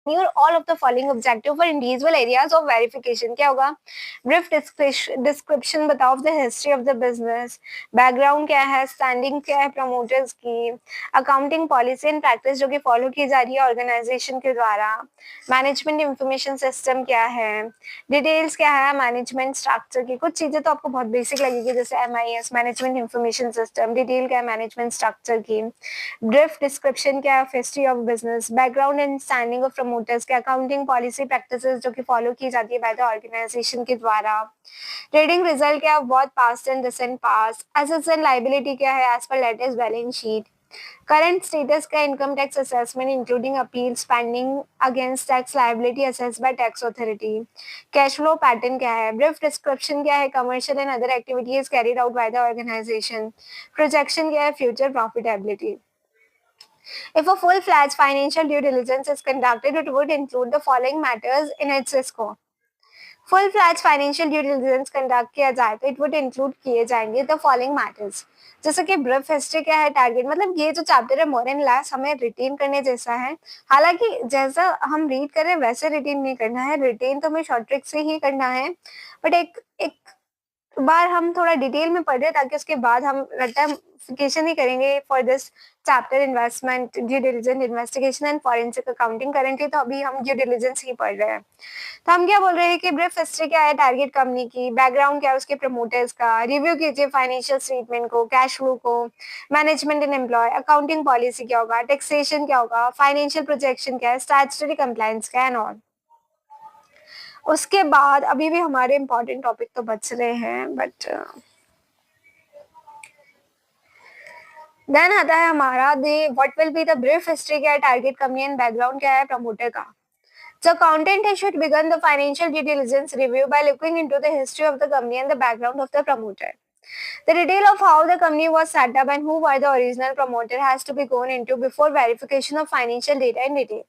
your all of the following objective for individual areas of verification. क्या होगा? brief description बताओ of the history of the business, background क्या है, standing क्या है promoters की, accounting policy and practice जो कि follow की जा रही है organization के द्वारा, management information system क्या है, details क्या है management structure की. कुछ चीजें तो आपको बहुत basic लगेगी जैसे MIS management information system, detail क्या है management structure की, brief description क्या है history of business, background and standing of promoters के, अकाउंटिंग पॉलिसी प्रैक्टिसेस जो कि फॉलो की जाती है बाय द ऑर्गेनाइजेशन के द्वारा, ट्रेडिंग रिजल्ट क्या है what past and recent past, assets and liability क्या है as per latest balance sheet, current status का income tax assessment including appeal pending against tax liability assessed by tax authority, cash flow pattern क्या है, brief description क्या है commercial and other activities carried out by the organisation, projection क्या है future profitability. If a full-fledged financial due diligence is conducted, it would include the following matters in its scope. Full-fledged financial due diligence conduct किया जाए तो it would include किए जाएंगे the following matters. जैसे कि brief history क्या है, target मतलब ये जो चैप्टर है मोर एंड लेस हमें रिटेन करने जैसा है. हालांकि जैसा हम रीड कर रहे हैं वैसे रिटेन नहीं करना है, रिटेन तो हमें शॉर्ट ट्रिक से ही करना है, बट एक एक बार हम थोड़ा डिटेल में पढ़ रहे हैं ताकि उसके बाद हम रट्टाफिकेशन ही करेंगे for this chapter investment due diligence investigation and forensic accounting. Currently तो अभी हम ड्यू डिलिजेंस ही पढ़ रहे हैं. तो हम क्या बोल रहे हैं कि ब्रीफ हिस्ट्री क्या है टारगेट कंपनी की, बैकग्राउंड क्या है उसके प्रमोटर्स का, रिव्यू कीजिए फाइनेंशियल स्टेटमेंट को, कैश फ्लो को, management and employ, accounting policy क्या होगा, टैक्सेशन क्या होगा, फाइनेंशियल प्रोजेक्शन क्या है, स्टैट्यूटरी कंप्लायंस क्या है और उसके बाद अभी भी हमारे इंपॉर्टेंट टॉपिक तो बच रहे हैं बट देन आता है हमारा they what will be the brief history क्या है टारगेट कंपनी एंड बैकग्राउंड क्या है प्रमोटर का. The accountant should begin the financial due diligence review by looking into the history of the company and the background of the promoter. The detail of how the company was set up and who were the original promoter has to be gone into before verification of financial data in detail.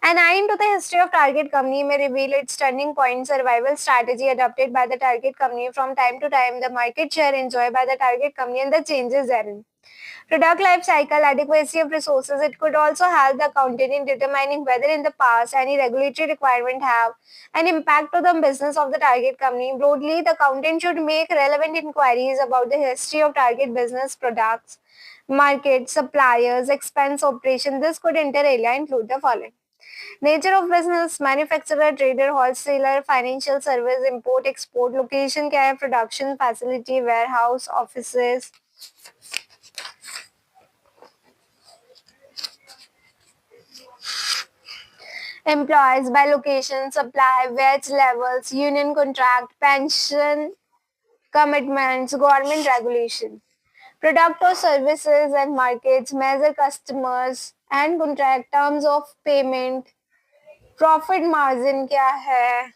An eye into the history of target company may reveal its turning point, survival strategy adopted by the target company from time to time, the market share enjoyed by the target company and the changes therein. Product life cycle, adequacy of resources. It could also help the accountant in determining whether in the past any regulatory requirement have an impact to the business of the target company. Broadly, the accountant should make relevant inquiries about the history of target business products, market, suppliers, expense operation. This could inter alia include the following. Nature of business, manufacturer, trader, wholesaler, financial service, import, export, location क्या है, production facility, warehouse, offices, employees by location, supply, wage levels, union contract, pension commitments, government regulation, product or services and markets, measure customers and contract terms of payment, profit margin क्या है,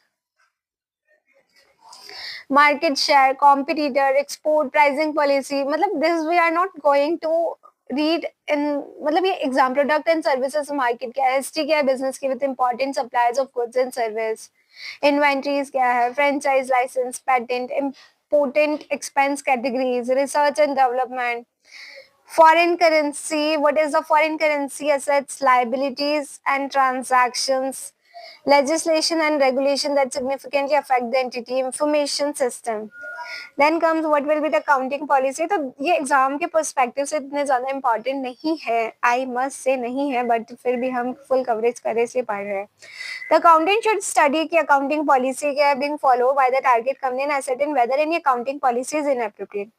market share, competitor, export, pricing policy. मतलब this we are not going to read in मतलब ये exam product and services market क्या है, history क्या है business की with important suppliers of goods and service, inventories क्या है, franchise license, patent, important expense categories, research and development, foreign currency, what is the foreign currency assets, liabilities and transactions, legislation and regulation that significantly affect the entity, information system. Then comes what will be the accounting policy. तो ये exam के perspective से इतने ज्यादा important नहीं है, I must say नहीं है, बट फिर भी हम फुल कवरेज करे से पढ़ रहे हैं. द अकाउंटेंट शुड स्टडी की अकाउंटिंग पॉलिसी क्या है being follow by the target company and ascertain whether any accounting policy is inappropriate.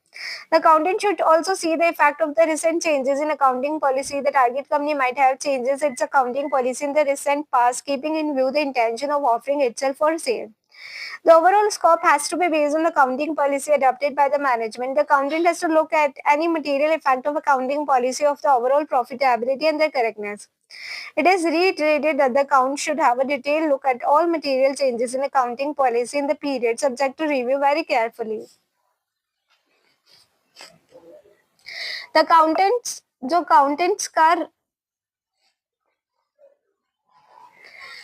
The accountant should also see the effect of the recent changes in accounting policy. The target company might have changes its accounting policy in the recent past, keeping in view the intention of offering itself for sale. The overall scope has to be based on the accounting policy adopted by the management. The accountant has to look at any material effect of accounting policy of the overall profitability and their correctness. It is reiterated that the account should have a detailed look at all material changes in accounting policy in the period subject to review very carefully. The accountants का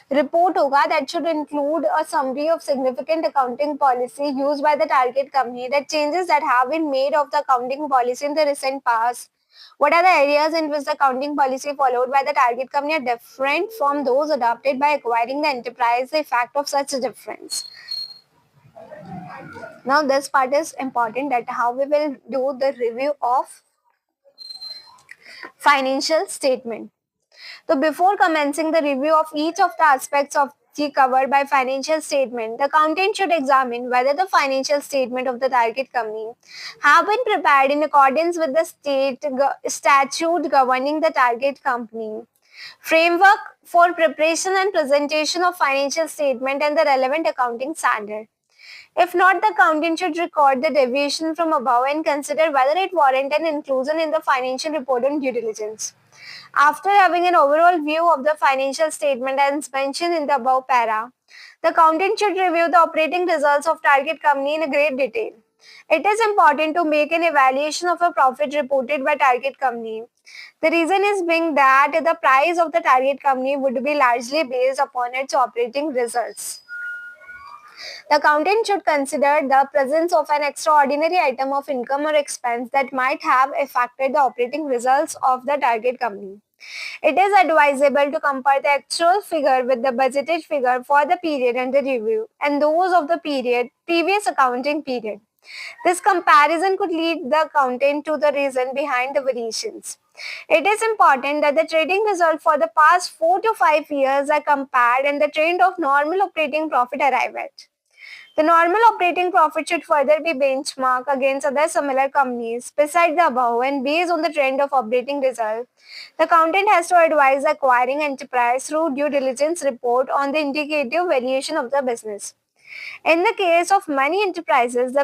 report होगा that should include a summary of significant accounting policy used by the target company, that changes that have been made of the accounting policy in the recent past, What are the areas in which the accounting policy followed by the target company are different from those adopted by acquiring the enterprise? The effect of such a difference. Now, this part is important, that how we will do the review of financial statement. So before commencing the review of each of the aspects of the covered by financial statement, the accountant should examine whether the financial statement of the target company have been prepared in accordance with the statute governing the target company, framework for preparation and presentation of financial statement, and the relevant accounting standard. If not, the accountant should record the deviation from above and consider whether it warrant an inclusion in the financial report on due diligence. After having an overall view of the financial statement as mentioned in the above para, the accountant should review the operating results of target company in great detail. It is important to make an evaluation of a profit reported by target company. The reason is being that the price of the target company would be largely based upon its operating results. The accountant should consider the presence of an extraordinary item of income or expense that might have affected the operating results of the target company. It is advisable to compare the actual figure with the budgeted figure for the period under review and those of the previous accounting period. This comparison could lead the accountant to the reason behind the variations. It is important that the trading result for the past 4 to 5 years are compared and the trend of normal operating profit arrive at. The normal operating profit should further be benchmarked against other similar companies beside the above, and based on the trend of operating result, the accountant has to advise the acquiring enterprise through due diligence report on the indicative valuation of the business. In the case of many enterprises, the